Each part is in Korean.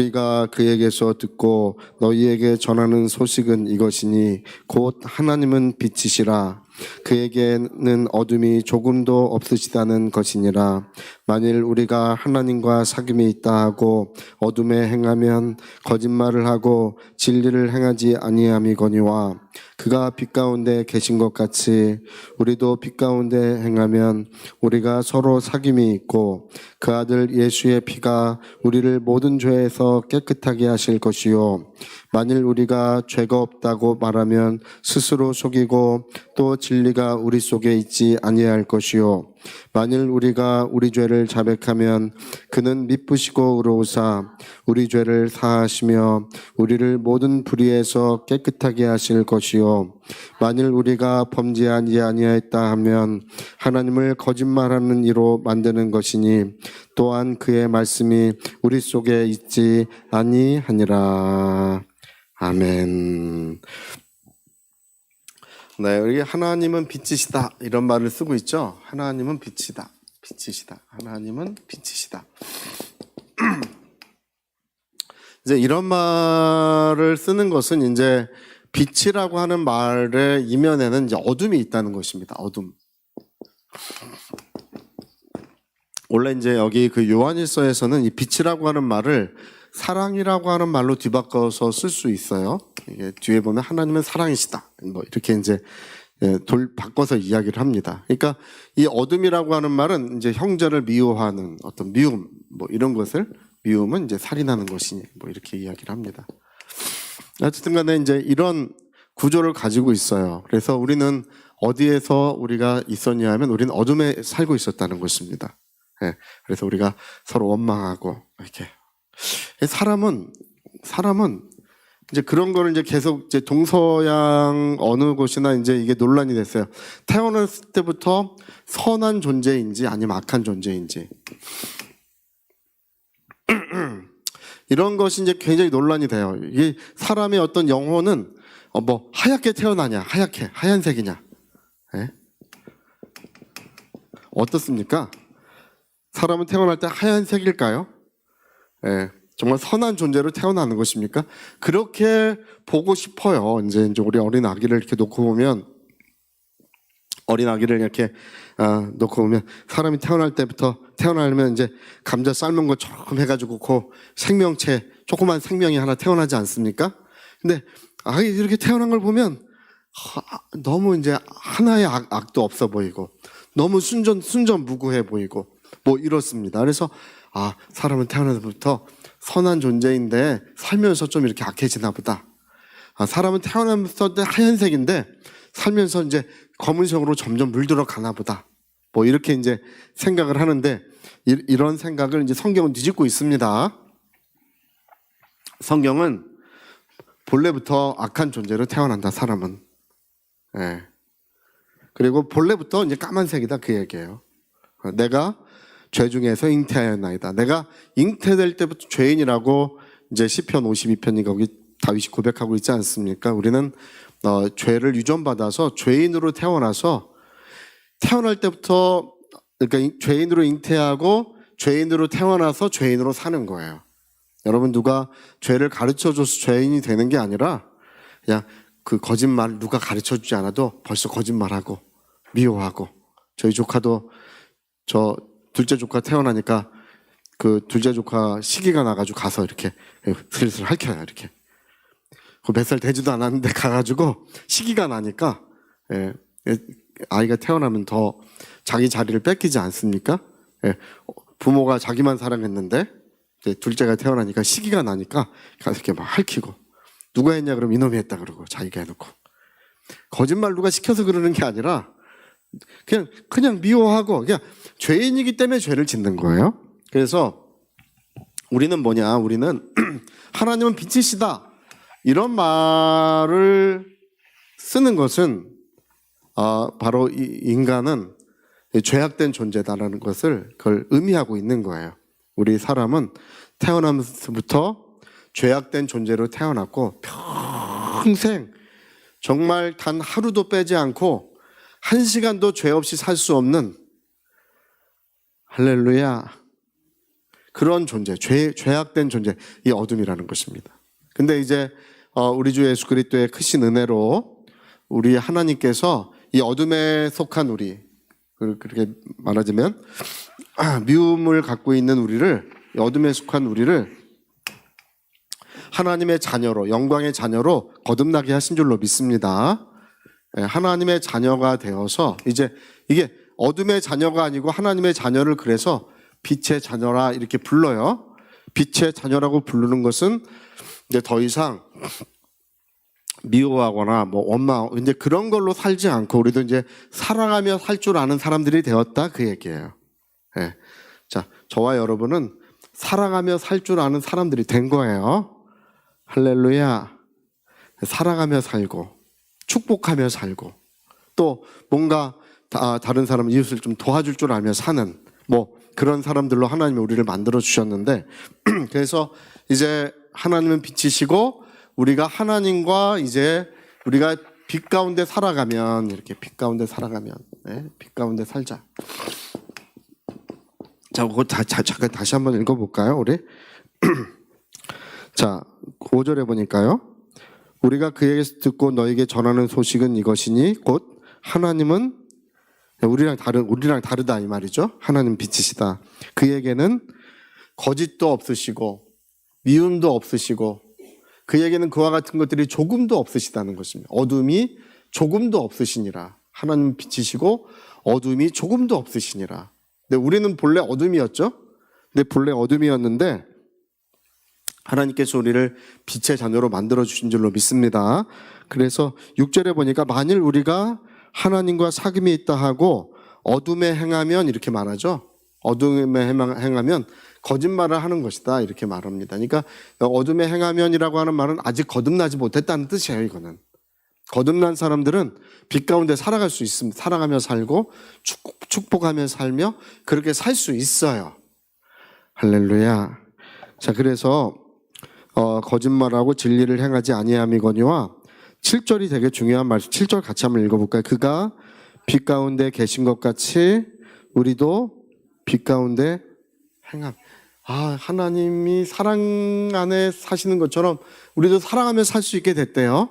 우리가 그에게서 듣고 너희에게 전하는 소식은 이것이니 곧 하나님은 빛이시라. 그에게는 어둠이 조금도 없으시다는 것이니라. 만일 우리가 하나님과 사귐이 있다 하고 어둠에 행하면 거짓말을 하고 진리를 행하지 아니함이거니와 그가 빛 가운데 계신 것 같이 우리도 빛 가운데 행하면 우리가 서로 사귐이 있고 그 아들 예수의 피가 우리를 모든 죄에서 깨끗하게 하실 것이요 만일 우리가 죄가 없다고 말하면 스스로 속이고 또 진리가 우리 속에 있지 아니할 것이요 만일 우리가 우리 죄를 자백하면 그는 미쁘시고 의로우사 우리 죄를 사하시며 우리를 모든 불의에서 깨끗하게 하실 것이요 만일 우리가 범죄하지 아니하였다 하면 하나님을 거짓말하는 이로 만드는 것이니 또한 그의 말씀이 우리 속에 있지 아니하니라. 아멘. 네, 여기 하나님은 빛이시다 이런 말을 쓰고 있죠. 하나님은 빛이다, 빛이시다. 하나님은 빛이시다. 이제 이런 말을 쓰는 것은 이제 빛이라고 하는 말의 이면에는 이제 어둠이 있다는 것입니다. 어둠. 원래 이제 여기 그 요한일서에서는 이 빛이라고 하는 말을 사랑이라고 하는 말로 뒤바꿔서 쓸 수 있어요. 이게 뒤에 보면 하나님은 사랑이시다. 뭐 이렇게 이제 바꿔서 이야기를 합니다. 그러니까 이 어둠이라고 하는 말은 이제 형제를 미워하는 어떤 미움, 뭐 이런 것을 미움은 이제 살인하는 것이니 뭐 이렇게 이야기를 합니다. 어쨌든 간에 이제 이런 구조를 가지고 있어요. 그래서 우리는 어디에서 우리가 있었냐 하면 우리는 어둠에 살고 있었다는 것입니다. 그래서 우리가 서로 원망하고 이렇게 사람은 이제 그런 거를 이제 계속 이제 동서양 어느 곳이나 이제 이게 논란이 됐어요. 태어났을 때부터 선한 존재인지 아니면 악한 존재인지 이런 것이 이제 굉장히 논란이 돼요. 이게 사람의 어떤 영혼은 뭐 하얗게 태어나냐, 하얀색이냐, 어떻습니까? 사람은 태어날 때 하얀색일까요? 정말 선한 존재로 태어나는 것입니까? 그렇게 보고 싶어요. 이제 우리 어린 아기를 이렇게 놓고 보면, 사람이 태어날 때부터 태어나려면 이제 감자 삶은 것처럼 해가지고 그 생명체, 조그만 생명이 하나 태어나지 않습니까? 근데 아기 이렇게 태어난 걸 보면 너무 이제 하나의 악도 없어 보이고, 너무 순전무구해 보이고, 뭐 이렇습니다. 그래서 사람은 태어날 때부터 선한 존재인데 살면서 좀 이렇게 악해지나 보다. 사람은 태어나면서 하얀색인데 살면서 이제 검은색으로 점점 물들어 가나 보다. 뭐 이렇게 이제 생각을 하는데 이런 생각을 이제 성경은 뒤집고 있습니다. 성경은 본래부터 악한 존재로 태어난다, 사람은. 그리고 본래부터 이제 까만색이다, 그 얘기예요. 내가 죄 중에서 잉태하였나이다. 내가 잉태될 때부터 죄인이라고 이제 시편 52편이 거기 다윗이 고백하고 있지 않습니까? 우리는 죄를 유전받아서 죄인으로 태어나서 태어날 때부터 그러니까 죄인으로 잉태하고 죄인으로 태어나서 죄인으로 사는 거예요. 여러분 누가 죄를 가르쳐줘서 죄인이 되는 게 아니라 그냥 그 거짓말 누가 가르쳐주지 않아도 벌써 거짓말하고 미워하고 저희 조카도 저 둘째 조카 태어나니까 그 둘째 조카 시기가 나가지고 가서 이렇게 슬슬 핥혀요. 이렇게 몇 살 되지도 않았는데 가가지고 시기가 나니까 아이가 태어나면 더 자기 자리를 뺏기지 않습니까? 부모가 자기만 사랑했는데 이제 둘째가 태어나니까 시기가 나니까 가서 이렇게 막 핥히고 누가 했냐 그러면 이놈이 했다 그러고 자기가 해놓고 거짓말 누가 시켜서 그러는 게 아니라 그냥 미워하고 그냥 죄인이기 때문에 죄를 짓는 거예요. 그래서 우리는 우리는 하나님은 빛이시다 이런 말을 쓰는 것은 바로 이 인간은 죄악된 존재다라는 것을 그걸 의미하고 있는 거예요. 우리 사람은 태어나면서부터 죄악된 존재로 태어났고 평생 정말 단 하루도 빼지 않고 한 시간도 죄 없이 살 수 없는 할렐루야 그런 존재, 죄악된 존재, 이 어둠이라는 것입니다. 근데 이제 우리 주 예수 그리스도의 크신 은혜로 우리 하나님께서 이 어둠에 속한 우리, 그렇게 말하자면 미움을 갖고 있는 우리를, 어둠에 속한 우리를 하나님의 자녀로, 영광의 자녀로 거듭나게 하신 줄로 믿습니다. 하나님의 자녀가 되어서 이제 이게 어둠의 자녀가 아니고 하나님의 자녀를 그래서 빛의 자녀라 이렇게 불러요. 빛의 자녀라고 부르는 것은 이제 더 이상 미워하거나 뭐 원망, 이제 그런 걸로 살지 않고 우리도 이제 사랑하며 살 줄 아는 사람들이 되었다, 그 얘기예요. 예. 자, 저와 여러분은 사랑하며 살 줄 아는 사람들이 된 거예요. 할렐루야. 사랑하며 살고 축복하며 살고 또 뭔가 다른 사람 이웃을 좀 도와줄 줄 알며 사는 뭐 그런 사람들로 하나님이 우리를 만들어 주셨는데 그래서 이제 하나님은 빛이시고 우리가 하나님과 이제 우리가 빛 가운데 살아가면, 이렇게 빛 가운데 살아가면, 빛 가운데 살자. 자, 그거 잠깐 다시 한번 읽어볼까요, 우리? 자, 5절에 보니까요. 우리가 그에게서 듣고 너에게 전하는 소식은 이것이니 곧 하나님은 우리랑 다르다 이 말이죠. 하나님 빛이시다. 그에게는 거짓도 없으시고 미움도 없으시고 그에게는 그와 같은 것들이 조금도 없으시다는 것입니다. 어둠이 조금도 없으시니라. 하나님 빛이시고 어둠이 조금도 없으시니라. 근데 우리는 본래 어둠이었죠. 근데 본래 어둠이었는데 하나님께서 우리를 빛의 자녀로 만들어 주신 줄로 믿습니다. 그래서 6절에 보니까 만일 우리가 하나님과 사귐이 있다 하고 어둠에 행하면, 이렇게 말하죠. 어둠에 행하면 거짓말을 하는 것이다, 이렇게 말합니다. 그러니까 어둠에 행하면이라고 하는 말은 아직 거듭나지 못했다는 뜻이에요. 이거는 거듭난 사람들은 빛 가운데 살아갈 수 있습니다. 살아가며 살고 축복하며 살며 그렇게 살 수 있어요. 할렐루야. 자, 그래서 거짓말하고 진리를 행하지 아니함이거니와 7절이 되게 중요한 말씀. 7절 같이 한번 읽어볼까요? 그가 빛 가운데 계신 것 같이 우리도 빛 가운데 행함. 하나님이 사랑 안에 사시는 것처럼 우리도 사랑하며 살 수 있게 됐대요.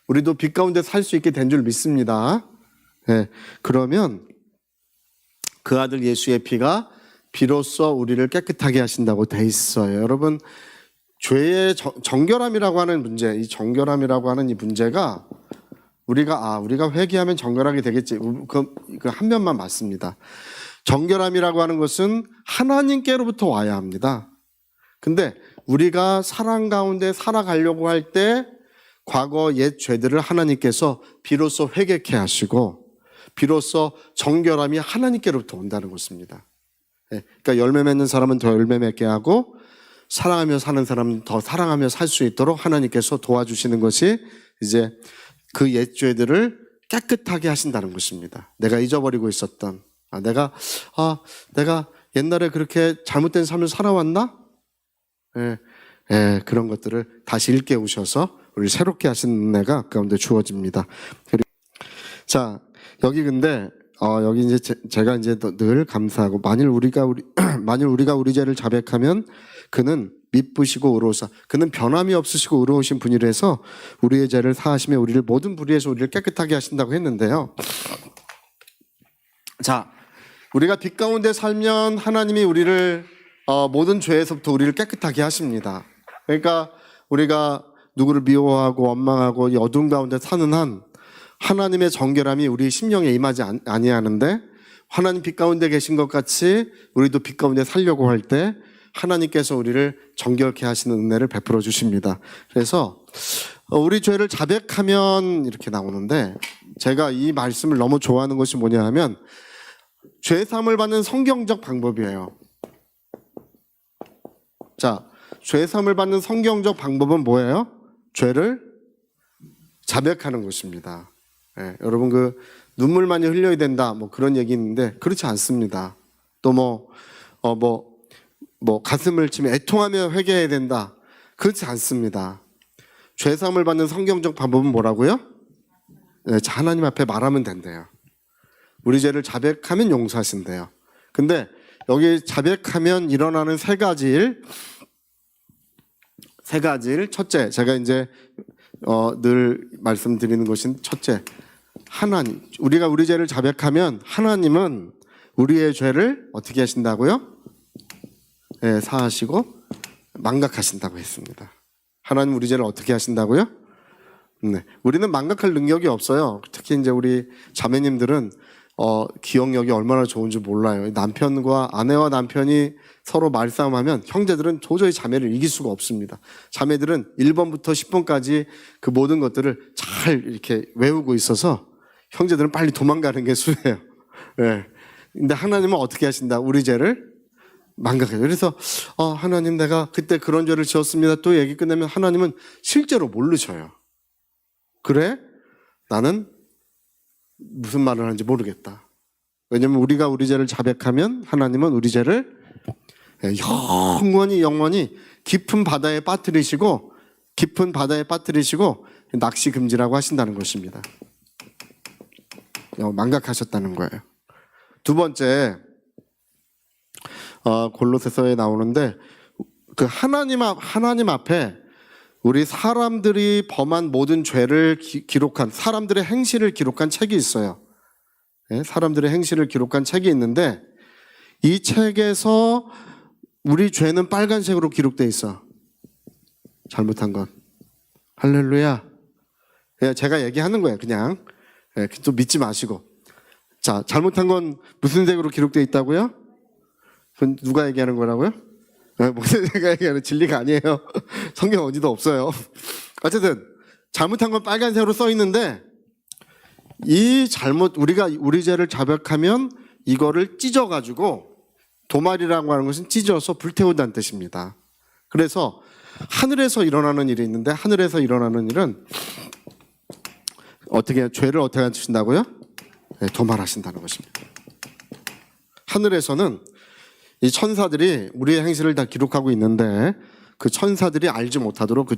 우리도 빛 가운데 살 수 있게 된 줄 믿습니다. 네, 그러면 그 아들 예수의 피가 비로소 우리를 깨끗하게 하신다고 돼 있어요. 여러분, 죄의 정결함이라고 하는 문제, 이 정결함이라고 하는 이 문제가 우리가 회개하면 정결하게 되겠지. 그 한 면만 맞습니다. 정결함이라고 하는 것은 하나님께로부터 와야 합니다. 근데 우리가 사랑 가운데 살아가려고 할 때 과거 옛 죄들을 하나님께서 비로소 회개케 하시고 비로소 정결함이 하나님께로부터 온다는 것입니다. 그러니까 열매 맺는 사람은 더 열매 맺게 하고 사랑하며 사는 사람은 더 사랑하며 살 수 있도록 하나님께서 도와주시는 것이 이제 그 옛 죄들을 깨끗하게 하신다는 것입니다. 내가 잊어버리고 있었던, 내가 옛날에 그렇게 잘못된 삶을 살아왔나? 그런 것들을 다시 일깨우셔서 우리 새롭게 하시는 은혜가 가운데 주어집니다. 자, 여기 근데 여기 이제 제가 이제 늘 감사하고 만일 우리가 우리 죄를 자백하면 그는 미쁘시고 의로우사, 그는 변함이 없으시고 의로우신 분이라서 우리의 죄를 사하시며 우리를 모든 불의에서 우리를 깨끗하게 하신다고 했는데요. 자, 우리가 빛 가운데 살면 하나님이 우리를 모든 죄에서부터 우리를 깨끗하게 하십니다. 그러니까 우리가 누구를 미워하고 원망하고 이 어둠 가운데 사는 한 하나님의 정결함이 우리 심령에 임하지 아니하는데 하나님 빛 가운데 계신 것 같이 우리도 빛 가운데 살려고 할 때 하나님께서 우리를 정결케 하시는 은혜를 베풀어 주십니다. 그래서 우리 죄를 자백하면 이렇게 나오는데 제가 이 말씀을 너무 좋아하는 것이 뭐냐 하면 죄 사함을 받는 성경적 방법이에요. 자, 죄 사함을 받는 성경적 방법은 뭐예요? 죄를 자백하는 것입니다. 여러분 눈물 많이 흘려야 된다 뭐 그런 얘기 있는데 그렇지 않습니다. 또 가슴을 치며 애통하며 회개해야 된다. 그렇지 않습니다. 죄 사함을 받는 성경적 방법은 뭐라고요? 하나님 앞에 말하면 된대요. 우리 죄를 자백하면 용서하신대요. 근데 여기 자백하면 일어나는 세 가지 일. 첫째, 제가 이제 늘 말씀드리는 것인 첫째, 하나님. 우리가 우리 죄를 자백하면 하나님은 우리의 죄를 어떻게 하신다고요? 네, 사하시고 망각하신다고 했습니다. 하나님 우리 죄를 어떻게 하신다고요? 네, 우리는 망각할 능력이 없어요. 특히 이제 우리 자매님들은 기억력이 얼마나 좋은지 몰라요. 아내와 남편이 서로 말싸움하면 형제들은 도저히 자매를 이길 수가 없습니다. 자매들은 1번부터 10번까지 그 모든 것들을 잘 이렇게 외우고 있어서 형제들은 빨리 도망가는 게 수예요. 네. 근데 하나님은 어떻게 하신다? 우리 죄를 망각해요. 그래서 하나님 내가 그때 그런 죄를 지었습니다. 또 얘기 끝내면 하나님은 실제로 모르셔요. 그래? 나는 무슨 말을 하는지 모르겠다. 왜냐하면 우리가 우리 죄를 자백하면 하나님은 우리 죄를 영원히 깊은 바다에 빠뜨리시고 낚시 금지라고 하신다는 것입니다. 망각하셨다는 거예요. 두 번째, 골로새서에 나오는데 그 하나님 앞에 우리 사람들이 범한 모든 죄를 기록한 사람들의 행실을 기록한 책이 있어요. 네, 사람들의 행실을 기록한 책이 있는데 이 책에서 우리 죄는 빨간색으로 기록되어 있어. 잘못한 건. 할렐루야. 제가 얘기하는 거예요. 그냥. 또 믿지 마시고. 자, 잘못한 건 무슨 색으로 기록되어 있다고요? 그건 누가 얘기하는 거라고요? 목사님가 얘기하는 진리가 아니에요. 성경 어디도 없어요. 어쨌든 잘못한 건 빨간색으로 써 있는데 우리가 우리 죄를 자백하면 이거를 찢어가지고 도말이라고 하는 것은 찢어서 불태운다는 뜻입니다. 그래서 하늘에서 일어나는 일이 있는데 하늘에서 일어나는 일은 죄를 어떻게 하신다고요? 네, 도말하신다는 것입니다. 하늘에서는 이 천사들이 우리의 행실을 다 기록하고 있는데 그 천사들이 알지 못하도록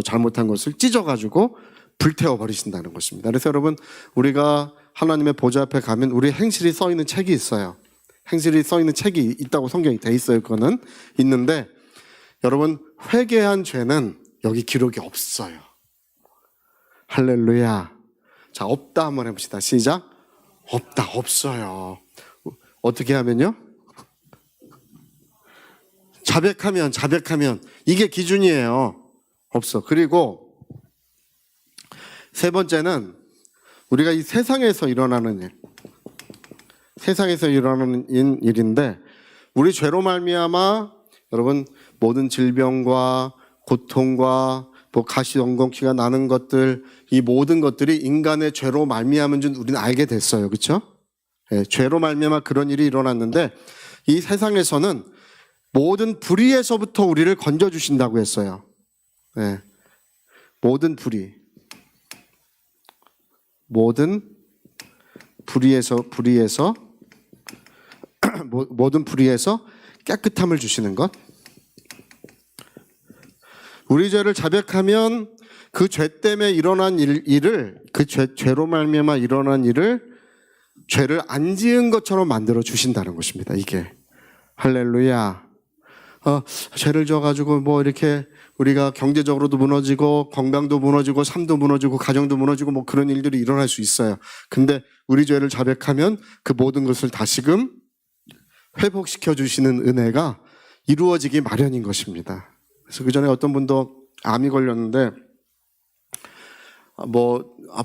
잘못한 것을 찢어가지고 불태워 버리신다는 것입니다. 그래서 여러분 우리가 하나님의 보좌 앞에 가면 우리 행실이 써 있는 책이 있어요. 행실이 써 있는 책이 있다고 성경이 돼 있어요. 그거는 있는데 여러분 회개한 죄는 여기 기록이 없어요. 할렐루야. 자, 없다 한번 해봅시다. 시작. 없다, 없어요. 어떻게 하면요? 자백하면 이게 기준이에요. 없어. 그리고 세 번째는 우리가 이 세상에서 일어나는 일인데 우리 죄로 말미암아 여러분 모든 질병과 고통과 가시덤검기가 나는 것들 이 모든 것들이 인간의 죄로 말미암은 줄 우리는 알게 됐어요. 그렇죠? 네, 죄로 말미암아 그런 일이 일어났는데 이 세상에서는 모든 불의에서부터 우리를 건져주신다고 했어요. 네, 모든 불의에서 깨끗함을 주시는 것. 우리 죄를 자백하면 그 죄 때문에 일어난 일을 죄로 말미암아 일어난 일을 죄를 안 지은 것처럼 만들어 주신다는 것입니다. 이게 할렐루야. 죄를 져가지고 이렇게 우리가 경제적으로도 무너지고 건강도 무너지고 삶도 무너지고 가정도 무너지고 그런 일들이 일어날 수 있어요. 근데 우리 죄를 자백하면 그 모든 것을 다시금 회복시켜 주시는 은혜가 이루어지기 마련인 것입니다. 그래서 그 전에 어떤 분도 암이 걸렸는데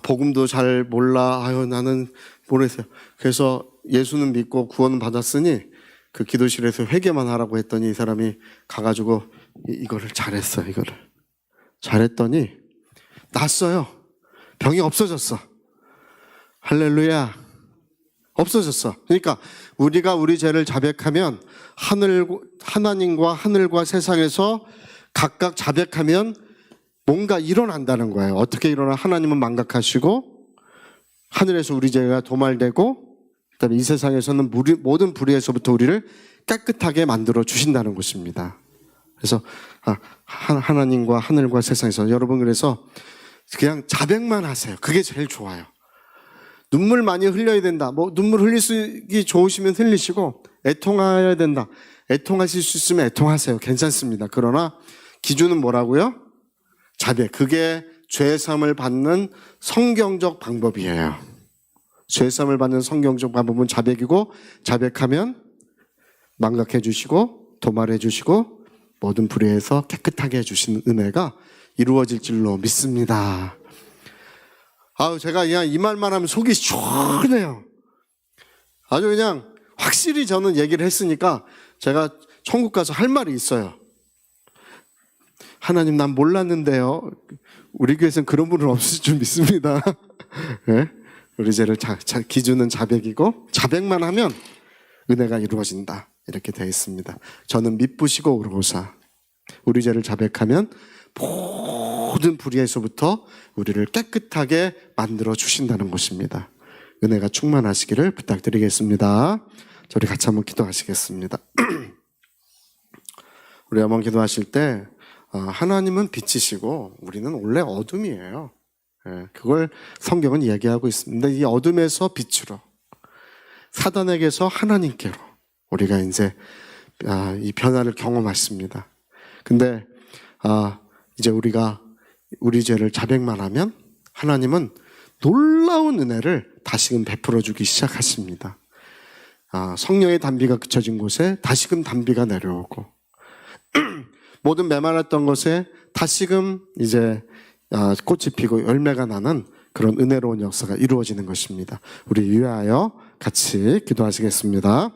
복음도 잘 몰라. 나는 모르겠어요. 그래서 예수는 믿고 구원은 받았으니 그 기도실에서 회개만 하라고 했더니 이 사람이 가가지고 이거를 잘했어요. 잘했더니 낫어요. 병이 없어졌어. 할렐루야. 없어졌어. 그러니까 우리가 우리 죄를 자백하면 하나님과 하늘과 세상에서 각각 자백하면 뭔가 일어난다는 거예요. 어떻게 일어나? 하나님은 망각하시고 하늘에서 우리 죄가 도말되고 그다음에 이 세상에서는 모든 불의에서부터 우리를 깨끗하게 만들어 주신다는 것입니다. 그래서 하나님과 하늘과 세상에서 여러분 그래서 그냥 자백만 하세요. 그게 제일 좋아요. 눈물 많이 흘려야 된다. 뭐 눈물 흘리기 좋으시면 흘리시고 애통해야 된다. 애통하실 수 있으면 애통하세요. 괜찮습니다. 그러나 기준은 뭐라고요? 자백. 그게 죄사함을 받는 성경적 방법이에요. 죄사함을 받는 성경적 방법은 자백이고, 자백하면 망각해 주시고 도말해 주시고 모든 불의에서 깨끗하게 해주시는 은혜가 이루어질 줄로 믿습니다. 제가 그냥 이 말만 하면 속이 시원해요. 아주 그냥 확실히 저는 얘기를 했으니까 제가 천국 가서 할 말이 있어요. 하나님, 난 몰랐는데요. 우리 교회에서는 그런 분은 없을 줄 믿습니다. 네? 우리 죄를 기준은 자백이고, 자백만 하면 은혜가 이루어진다. 이렇게 되어 있습니다. 저는 미쁘시고 의로우사. 우리 죄를 자백하면 모든 불의에서부터 우리를 깨끗하게 만들어 주신다는 것입니다. 은혜가 충만하시기를 부탁드리겠습니다. 우리 같이 한번 기도하시겠습니다. 우리 한번 기도하실 때 하나님은 빛이시고 우리는 원래 어둠이에요. 그걸 성경은 얘기하고 있습니다. 이 어둠에서 빛으로, 사단에게서 하나님께로 우리가 이제 이 변화를 경험했습니다. 근데 이제 우리가 우리 죄를 자백만 하면 하나님은 놀라운 은혜를 다시금 베풀어 주기 시작하십니다. 성령의 단비가 그쳐진 곳에 다시금 단비가 내려오고 모든 메말랐던 것에 다시금 이제 꽃이 피고 열매가 나는 그런 은혜로운 역사가 이루어지는 것입니다. 우리 위하여 같이 기도하시겠습니다.